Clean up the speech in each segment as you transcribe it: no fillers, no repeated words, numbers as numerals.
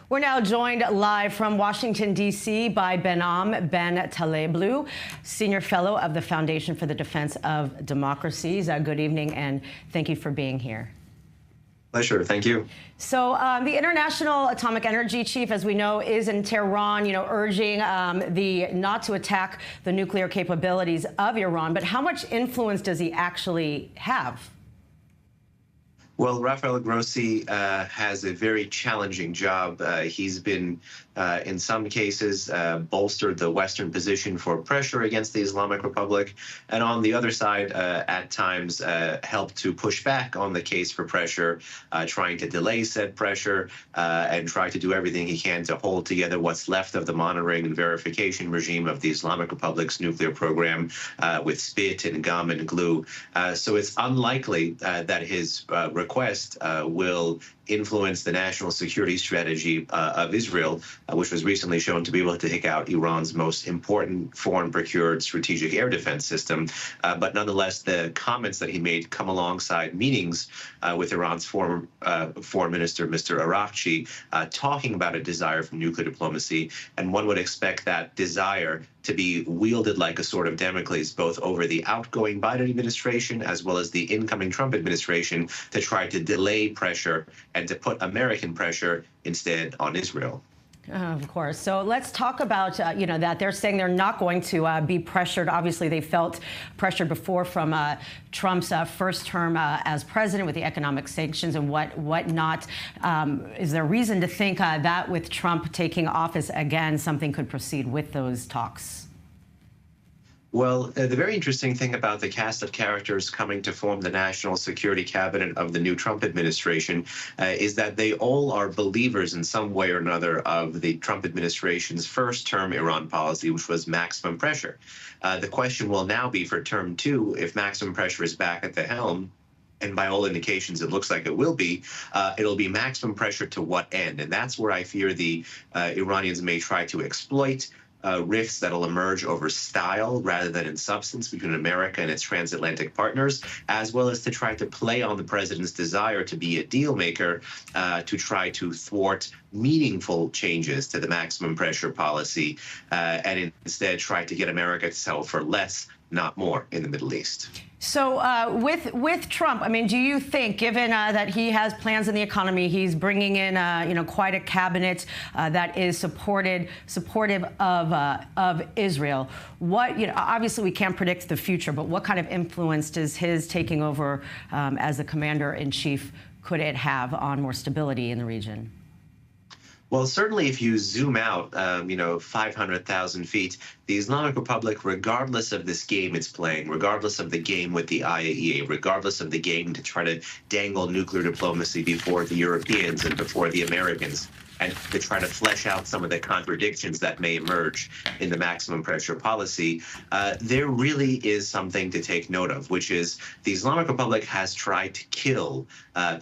We're now joined live from Washington, D.C. by Behnam Ben Taleblu, Senior Fellow of the Foundation for the Defense of Democracies. Good evening, and thank you for being here. Pleasure. Thank you. So the International Atomic Energy Chief, as we know, is in Tehran, urging not to attack the nuclear capabilities of Iran. But how much influence does he actually have? Well, Rafael Grossi has a very challenging job. He's been, in some cases, bolstered the Western position for pressure against the Islamic Republic, and on the other side, at times, helped to push back on the case for pressure, trying to delay said pressure, and try to do everything he can to hold together what's left of the monitoring and verification regime of the Islamic Republic's nuclear program with spit and gum and glue. So it's unlikely that his request will influence the national security strategy of Israel, which was recently shown to be able to take out Iran's most important foreign procured strategic air defense system. But nonetheless, the comments that he made come alongside meetings with Iran's former foreign minister, Mr. Araghchi, talking about a desire for nuclear diplomacy. And one would expect that desire to be wielded like a sword of Damocles, both over the outgoing Biden administration as well as the incoming Trump administration, to try to delay pressure and to put American pressure instead on Israel. Of course. So let's talk about, that they're saying they're not going to be pressured. Obviously, they felt pressured before from Trump's first term as president with the economic sanctions and whatnot. Is there reason to think that with Trump taking office again, something could proceed with those talks? Well, the very interesting thing about the cast of characters coming to form the national security cabinet of the new Trump administration is that they all are believers in some way or another of the Trump administration's first term Iran policy, which was maximum pressure. The question will now be for term two, if maximum pressure is back at the helm, and by all indications, it looks like it will be, it'll be maximum pressure to what end? And that's where I fear the Iranians may try to exploit rifts that'll emerge over style rather than in substance between America and its transatlantic partners, as well as to try to play on the president's desire to be a deal maker, to try to thwart meaningful changes to the maximum pressure policy, and instead try to get America to settle for less, not more, in the Middle East. So with Trump, I mean, do you think, given that he has plans in the economy, he's bringing in quite a cabinet that is supportive of Israel? What obviously we can't predict the future, but what kind of influence does his taking over as the commander-in-chief could it have on more stability in the region? Well, certainly if you zoom out, 500,000 feet, the Islamic Republic, regardless of this game it's playing, regardless of the game with the IAEA, regardless of the game to try to dangle nuclear diplomacy before the Europeans and before the Americans, and to try to flesh out some of the contradictions that may emerge in the maximum pressure policy, there really is something to take note of, which is the Islamic Republic has tried to kill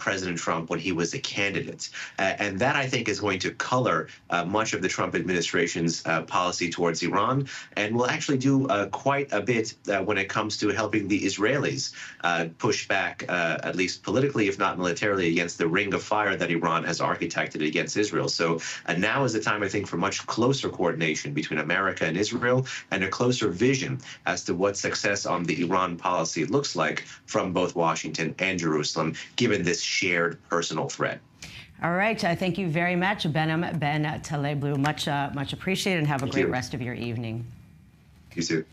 President Trump when he was a candidate. And that, I think, is going to color much of the Trump administration's policy towards Iran, and will actually do quite a bit when it comes to helping the Israelis push back, at least politically, if not militarily, against the ring of fire that Iran has architected against Israel. So now is the time, I think, for much closer coordination between America and Israel, and a closer vision as to what success on the Iran policy looks like from both Washington and Jerusalem, given this shared personal threat. All right. Thank you very much, Behnam Ben Taleblu. Much appreciated, and have a great rest of your evening. You too.